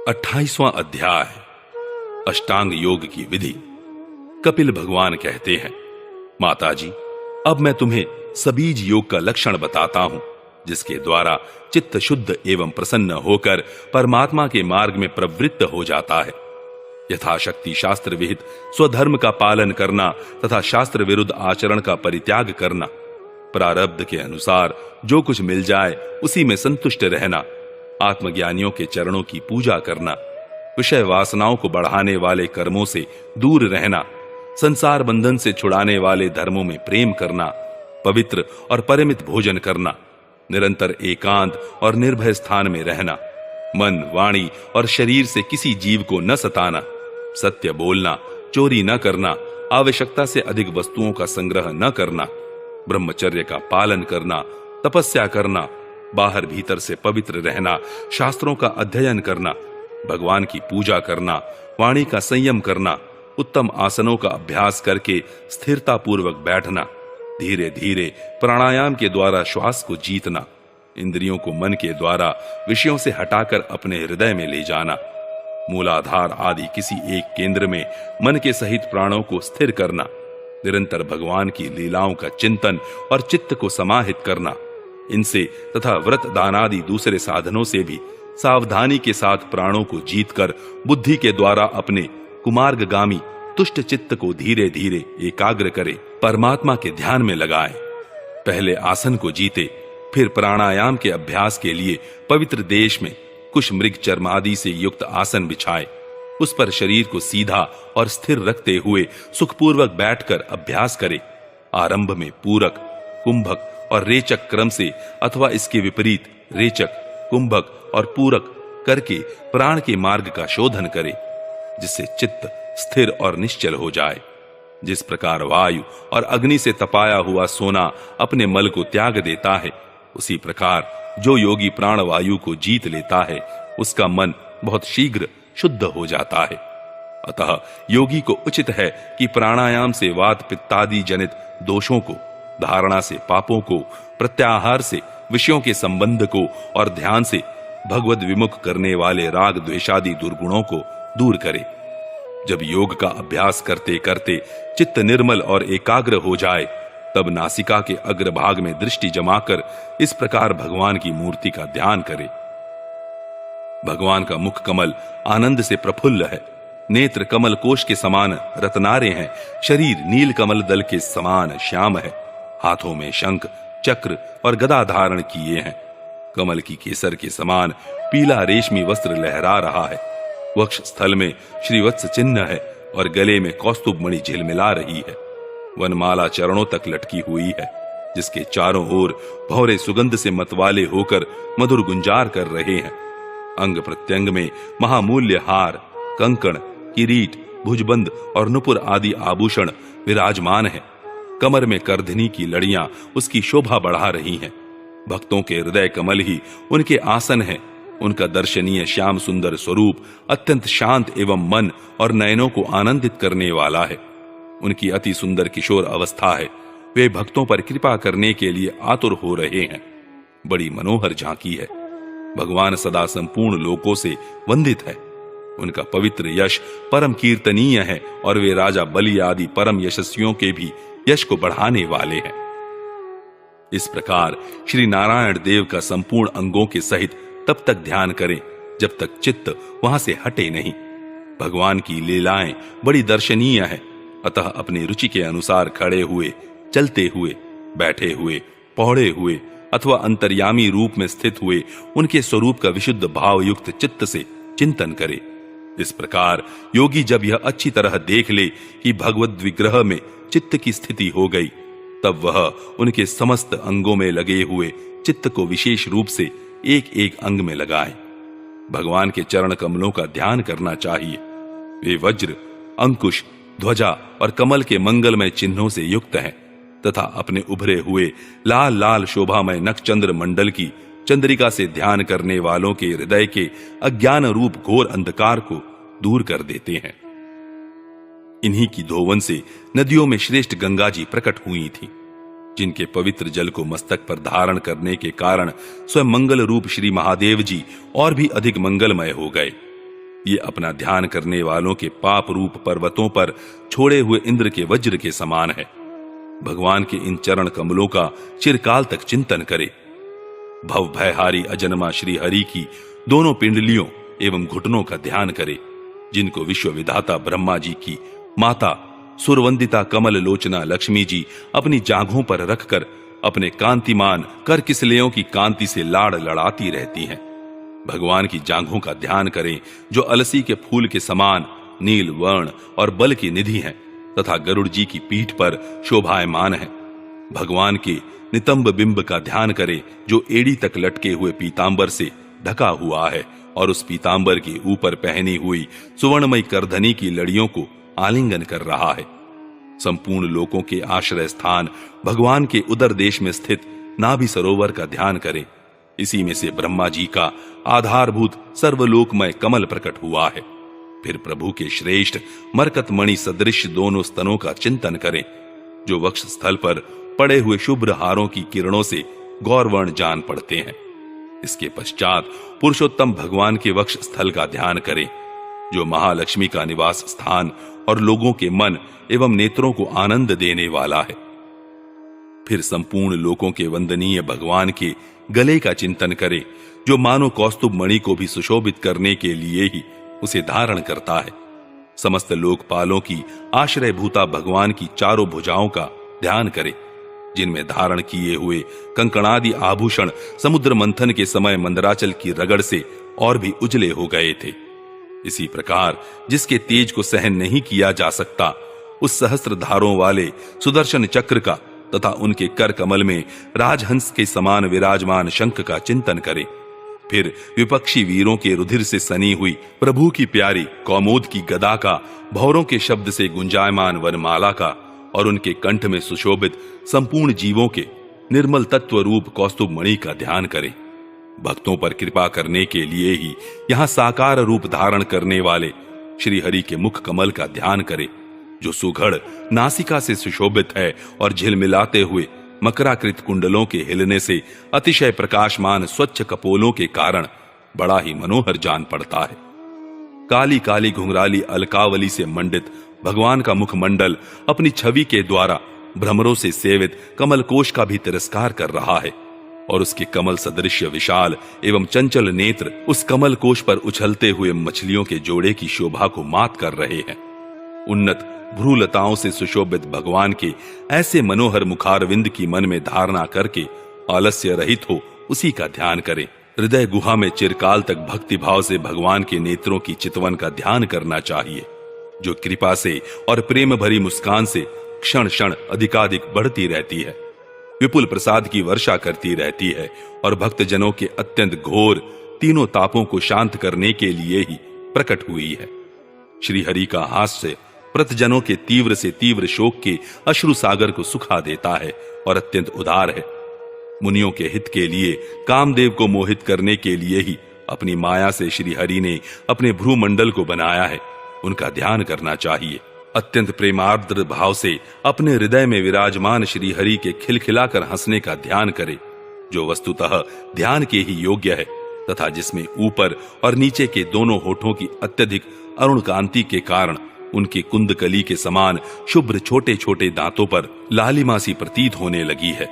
28वां अध्याय अष्टांग योग की विधि। कपिल भगवान कहते हैं, माताजी, अब मैं तुम्हें सबीज योग का लक्षण बताता हूं, जिसके द्वारा चित्त शुद्ध एवं प्रसन्न होकर परमात्मा के मार्ग में प्रवृत्त हो जाता है। यथाशक्ति शास्त्र विहित स्वधर्म का पालन करना तथा शास्त्र विरुद्ध आचरण का परित्याग करना, प्रारब्ध के अनुसार जो कुछ मिल जाए उसी में संतुष्ट रहना, आत्मज्ञानियों के चरणों की पूजा करना, विषय वासनाओं को बढ़ाने वाले कर्मों से दूर रहना, संसार बंधन से छुड़ाने वाले धर्मों में प्रेम करना, पवित्र और परिमित भोजन करना, निरंतर एकांत और निर्भय स्थान में रहना, मन, वाणी और शरीर से किसी जीव को न सताना, सत्य बोलना, चोरी न करना, आवश्यकता से अधिक वस्तुओं का संग्रह न करना, ब्रह्मचर्य का पालन करना, तपस्या करना, बाहर भीतर से पवित्र रहना, शास्त्रों का अध्ययन करना, भगवान की पूजा करना, वाणी का संयम करना, उत्तम आसनों का अभ्यास करके स्थिरता पूर्वक बैठना, धीरे धीरे प्राणायाम के द्वारा श्वास को जीतना, इंद्रियों को मन के द्वारा विषयों से हटाकर अपने हृदय में ले जाना, मूलाधार आदि किसी एक केंद्र में मन के सहित प्राणों को स्थिर करना, निरंतर भगवान की लीलाओं का चिंतन और चित्त को समाहित करना, इनसे तथा व्रत दान आदि दूसरे साधनों से भी सावधानी के साथ प्राणों को जीतकर बुद्धि के द्वारा अपने कुमार्गगामी तुष्ट चित्त को धीरे धीरे एकाग्र करे, परमात्मा के ध्यान में लगाए। पहले आसन को जीते, फिर प्राणायाम के अभ्यास के लिए पवित्र देश में कुश मृग चर्म आदि से युक्त आसन बिछाए, उस पर शरीर को सीधा और स्थिर रखते हुए सुखपूर्वक बैठकर अभ्यास करे। आरंभ में पूरक, कुंभक और रेचक क्रम से अथवा इसके विपरीत रेचक, कुंभक और पूरक करके प्राण के मार्ग का शोधन करे, जिससे चित्त स्थिर और निश्चल हो जाए। जिस प्रकार वायु और अग्नि से तपाया हुआ सोना अपने मल को त्याग देता है, उसी प्रकार जो योगी प्राण वायु को जीत लेता है, उसका मन बहुत शीघ्र शुद्ध हो जाता है। अतः योगी को उचित है कि प्राणायाम से वात पित्तादि जनित दोषों को, धारणा से पापों को, प्रत्याहार से विषयों के संबंध को और ध्यान से भगवद विमुख करने वाले राग द्वेषादि दुर्गुणों को दूर करे। जब योग का अभ्यास करते करते चित्त निर्मल और एकाग्र हो जाए, तब नासिका के अग्रभाग में दृष्टि जमाकर इस प्रकार भगवान की मूर्ति का ध्यान करे। भगवान का मुख कमल आनंद से प्रफुल्ल है, नेत्र कमल कोश के समान रत्नारे हैं, शरीर नील कमल दल के समान श्याम है, हाथों में शंख, चक्र और गदा धारण किए हैं, कमल की केसर के समान पीला रेशमी वस्त्र लहरा रहा है, वक्ष स्थल में श्रीवत्स चिन्ह है और गले में कौस्तुभ मणि झिलमिला रही है, वनमाला चरणों तक लटकी हुई है, जिसके चारों ओर भौरे सुगंध से मतवाले होकर मधुर गुंजार कर रहे हैं। अंग प्रत्यंग में महामूल्य हार, कंकण, किरीट, भुजबंद और नुपुर आदि आभूषण विराजमान है। कमर में करधनी की लड़ियां उसकी शोभा बढ़ा रही हैं। भक्तों के हृदय कमल ही उनके आसन है। उनका दर्शनीय श्याम सुंदर स्वरूप अत्यंत शांत एवं मन और नयनों को आनंदित करने वाला है। उनकी अति सुंदर किशोर अवस्था है। वे भक्तों पर कृपा करने के लिए आतुर हो रहे हैं। बड़ी मनोहर झांकी है। भगवान सदा संपूर्ण लोकों से वंदित है। उनका पवित्र यश परम कीर्तनीय है और वे राजा बलि आदि परम यशस्वियों के भी यश को बढ़ाने वाले हैं। इस प्रकार श्री नारायण देव का संपूर्ण अंगों के सहित तब तक ध्यान करें जब तक चित्त वहां से हटे नहीं। भगवान की लीलाएं बड़ी दर्शनीय है। अतः अपनी रुचि के अनुसार खड़े हुए, चलते हुए, बैठे हुए, पौड़े हुए अथवा अंतर्यामी रूप में स्थित हुए उनके स्वरूप का विशुद्ध भाव युक्त चित्त से चिंतन करे। इस प्रकार योगी जब यह अच्छी तरह देख ले कि भगवद विग्रह में चित्त की स्थिति हो गई, तब वह उनके समस्त अंगों में लगे हुए चित्त को विशेष रूप से एक एक अंग में लगाए। भगवान के चरण कमलों का ध्यान करना चाहिए। वे वज्र, अंकुश, ध्वजा और कमल के मंगलमय चिन्हों से युक्त हैं तथा अपने उभरे हुए लाल लाल शोभामय नक्षचंद्र मंडल की चंद्रिका से ध्यान करने वालों के हृदय के अज्ञान रूप घोर अंधकार को दूर कर देते हैं। इन्हीं की धोवन से नदियों में श्रेष्ठ गंगा जी प्रकट हुई थी, जिनके पवित्र जल को मस्तक पर धारण करने के कारण स्वयं मंगल रूप श्री महादेव जी और भी अधिक मंगलमय हो गए। ये अपना ध्यान करने वालों के पाप रूप पर्वतों पर छोड़े हुए इंद्र के वज्र के समान है। भगवान के इन चरण कमलों का चिरकाल तक चिंतन करे। भव भयहारी अजन्मा श्री हरि की दोनों पिंडलियों एवं घुटनों का ध्यान करे, जिनको विश्व विधाता ब्रह्मा जी की माता सुरवंदिता कमल लोचना लक्ष्मी जी अपनी जांघों पर रखकर अपने कांतिमान कर किसलियों की कांति से लाड़ लड़ाती रहती हैं। भगवान की जांघों का ध्यान करें, जो अलसी के फूल के समान नील वर्ण और बल की निधि हैं तथा गरुड़ जी की पीठ पर शोभायमान है। भगवान के नितंब बिंब का ध्यान करें, जो एड़ी तक लटके हुए पीतांबर से ढका हुआ है और उस पीतांबर के ऊपर पहनी हुई सुवर्णमयी करधनी की लड़ियों को आलिंगन कर रहा है। संपूर्ण लोकों के आश्रय स्थान भगवान के उदर देश में स्थित नाभि सरोवर का ध्यान करें। इसी में से ब्रह्मा जी का आधारभूत सर्वलोकमय कमल प्रकट हुआ है। फिर प्रभु के श्रेष्ठ मरकत मणि सदृश दोनों स्तनों का चिंतन करें, जो वक्ष स्थल पर पड़े हुए शुभ्र हारों की किरणों से गौरवर्ण जान पड़ते हैं। इसके पश्चात पुरुषोत्तम भगवान के वक्ष स्थल का ध्यान करें, जो महालक्ष्मी का निवास स्थान और लोगों के मन एवं नेत्रों को आनंद देने वाला है। फिर संपूर्ण लोकों के वंदनीय भगवान के गले का चिंतन करें, जो मानो कौस्तुभ मणि को भी सुशोभित करने के लिए ही उसे धारण करता है। समस्त लोकपालों की आश्रय भूता भगवान की चारों भुजाओं का ध्यान करें, जिनमें धारण किए हुए कंकणादि आभूषण समुद्र मंथन के समय मंदराचल की रगड़ से और भी उजले हो गए थे। इसी प्रकार जिसके तेज को सहन नहीं किया जा सकता, उस सहस्त्र धारों वाले सुदर्शन चक्र का तथा उनके कर कमल में राजहंस के समान विराजमान शंख का चिंतन करें। फिर विपक्षी वीरों के रुधिर से सनी हुई प्रभु की प्यारी कौमोद की गदा का, भौरों के शब्द से गुंजायमान वनमाला का और उनके कंठ में सुशोभित संपूर्ण जीवों के निर्मल तत्व रूप कौस्तुभ मणि का ध्यान करें। भक्तों पर कृपा करने के लिए ही यहाँ साकार रूप धारण करने वाले श्री हरि के मुख कमल का ध्यान करें, जो सुघड़ नासिका से सुशोभित है और झिलमिलाते हुए मकराकृत कुंडलों के हिलने से अतिशय प्रकाशमान स्वच्छ कपोलों के कारण बड़ा ही मनोहर जान पड़ता है। काली काली घुंघराली अलकावली से मंडित भगवान का मुखमंडल अपनी छवि के द्वारा भ्रमरों से सेवित कमलकोश का भी तिरस्कार कर रहा है और उसके कमल सदृश्य विशाल एवं चंचल नेत्र उस कमल कोश पर उछलते हुए मछलियों के जोड़े की शोभा को मात कर रहे हैं। उन्नत भ्रूलताओं से सुशोभित भगवान के ऐसे मनोहर मुखारविंद की मन में धारणा करके आलस्य रहित हो उसी का ध्यान करें। हृदय गुहा में चिरकाल तक भक्ति भाव से भगवान के नेत्रों की चितवन का ध्यान करना चाहिए, जो कृपा से और प्रेम भरी मुस्कान से क्षण क्षण अधिकाधिक बढ़ती रहती है, विपुल प्रसाद की वर्षा करती रहती है और भक्तजनों के अत्यंत घोर तीनों तापों को शांत करने के लिए ही प्रकट हुई है। श्री हरि का हास्य प्रतजनों के तीव्र से तीव्र शोक के अश्रु सागर को सुखा देता है और अत्यंत उदार है। मुनियों के हित के लिए कामदेव को मोहित करने के लिए ही अपनी माया से श्री हरि ने अपने भ्रूमंडल को बनाया है, उनका ध्यान करना चाहिए। अत्यंत प्रेमार्द्र भाव से अपने हृदय में विराजमान श्री हरि के खिलखिलाकर हंसने का ध्यान करे, जो वस्तुतः ध्यान के ही योग्य है तथा जिसमें ऊपर और नीचे के दोनों होठों की अत्यधिक अरुण कांति के कारण उनकी कुंदकली के समान शुभ्र छोटे छोटे दांतों पर लालिमा सी प्रतीत होने लगी है।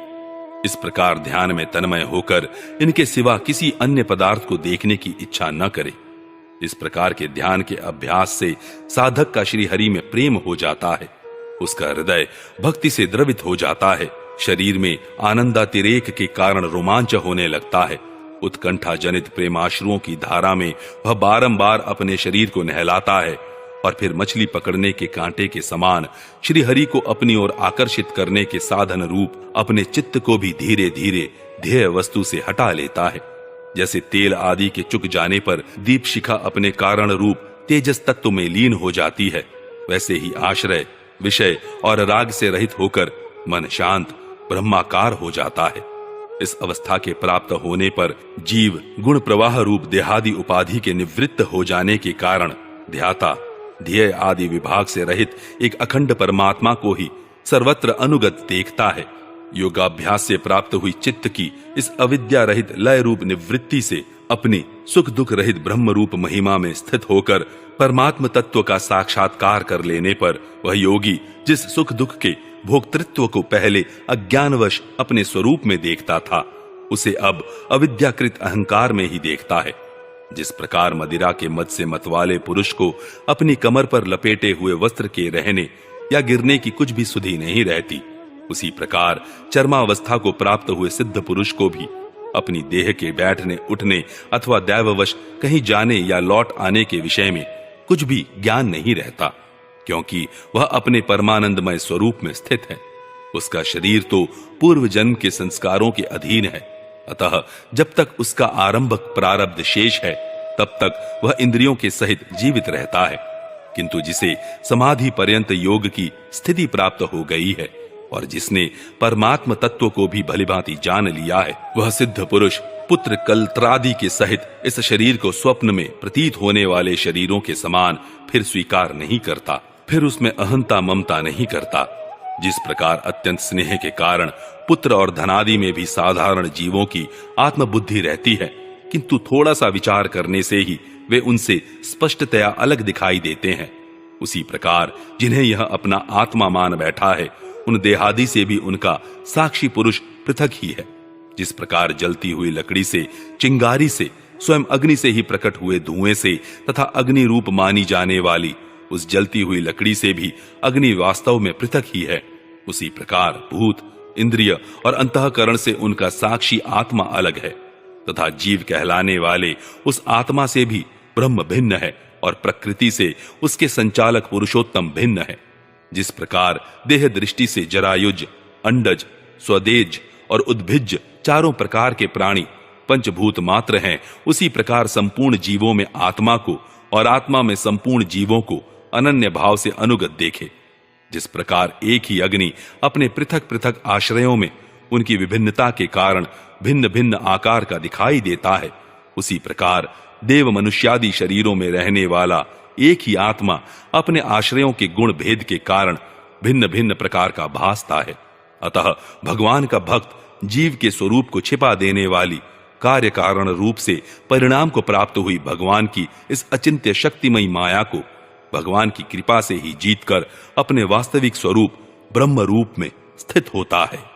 इस प्रकार ध्यान में तन्मय होकर इनके सिवा किसी अन्य पदार्थ को देखने की इच्छा न करे। इस प्रकार के ध्यान के अभ्यास से साधक का श्री हरि में प्रेम हो जाता है, उसका हृदय भक्ति से द्रवित हो जाता है, शरीर में आनंदातिरेक के कारण रोमांच होने लगता है। उत्कंठा जनित प्रेमाश्रुओं की धारा में वह बारंबार अपने शरीर को नहलाता है और फिर मछली पकड़ने के कांटे के समान श्री हरि को अपनी ओर आकर्षित करने के साधन रूप अपने चित्त को भी धीरे धीरे ध्येय वस्तु से हटा लेता है। जैसे तेल आदि के चुक जाने पर दीप शिखा अपने कारण रूप तेजस तत्व में लीन हो जाती है, वैसे ही आश्रय विषय और राग से रहित होकर मन शांत ब्रह्माकार हो जाता है। इस अवस्था के प्राप्त होने पर जीव गुण प्रवाह रूप देहादि उपाधि के निवृत्त हो जाने के कारण ध्याता ध्येय आदि विभाग से रहित एक अखंड परमात्मा को ही सर्वत्र अनुगत देखता है। योगाभ्यास से प्राप्त हुई चित्त की इस अविद्या रहित लय रूप निवृत्ति से अपनी सुख दुख रहित ब्रह्म रूप महिमा में स्थित होकर परमात्म तत्व का साक्षात्कार कर लेने पर वह योगी जिस सुख दुख के भोक्तृत्व को पहले अज्ञानवश अपने स्वरूप में देखता था, उसे अब अविद्याकृत अहंकार में ही देखता है। जिस प्रकार मदिरा के मद से मतवाले पुरुष को अपनी कमर पर लपेटे हुए वस्त्र के रहने या गिरने की कुछ भी सुधि नहीं रहती, उसी प्रकार चर्मावस्था को प्राप्त हुए सिद्ध पुरुष को भी अपनी देह के बैठने उठने अथवा दैववश कहीं जाने या लौट आने के विषय में कुछ भी ज्ञान नहीं रहता, क्योंकि वह अपने परमानंदमय स्वरूप में स्थित है। उसका शरीर तो पूर्व जन्म के संस्कारों के अधीन है, अतः जब तक उसका आरंभक प्रारब्ध शेष है तब तक वह इंद्रियों के सहित जीवित रहता है। किंतु जिसे समाधि पर्यंत योग की स्थिति प्राप्त हो गई है और जिसने परमात्म तत्व को भी भलीभांति जान लिया है, वह सिद्ध पुरुष पुत्र कलत्रादि के सहित इस शरीर को स्वप्न में प्रतीत होने वाले शरीरों के समान फिर स्वीकार नहीं करता, फिर उसमें अहंता ममता नहीं करता। जिस प्रकार अत्यंत स्नेह के कारण पुत्र और धनादि में भी साधारण जीवों की आत्मबुद्धि रहती है, किंतु थोड़ा सा विचार करने से ही वे उनसे स्पष्टतया अलग दिखाई देते हैं, उसी प्रकार जिन्हें यह अपना आत्मा मान बैठा है, उन देहादि से भी उनका साक्षी पुरुष पृथक ही है। जिस प्रकार जलती हुई लकड़ी से, चिंगारी से, स्वयं अग्नि से ही प्रकट हुए धुएं से तथा अग्नि रूप मानी जाने वाली उस जलती हुई लकड़ी से भी अग्नि वास्तव में पृथक ही है, उसी प्रकार भूत, इंद्रिय और अंतःकरण से उनका साक्षी आत्मा अलग है तथा जीव कहलाने वाले उस आत्मा से भी ब्रह्म भिन्न है और प्रकृति से उसके संचालक पुरुषोत्तम भिन्न है। जिस प्रकार देह दृष्टि से जरायुज, अंडज, स्वदेज और उद्भिज चारों प्रकार के प्राणी पंचभूत मात्र हैं, उसी प्रकार संपूर्ण जीवों में आत्मा को और आत्मा में संपूर्ण जीवों को अनन्य भाव से अनुगत देखे। जिस प्रकार एक ही अग्नि अपने पृथक पृथक आश्रयों में उनकी विभिन्नता के कारण भिन्न भिन्न आकार का दिखाई देता है, उसी प्रकार देव मनुष्यादि शरीरों में रहने वाला एक ही आत्मा अपने आश्रयों के गुण भेद के कारण भिन्न भिन्न प्रकार का भासता है। अतः भगवान का भक्त जीव के स्वरूप को छिपा देने वाली कार्य कारण रूप से परिणाम को प्राप्त हुई भगवान की इस अचिंत्य शक्तिमयी माया को भगवान की कृपा से ही जीतकर अपने वास्तविक स्वरूप ब्रह्म रूप में स्थित होता है।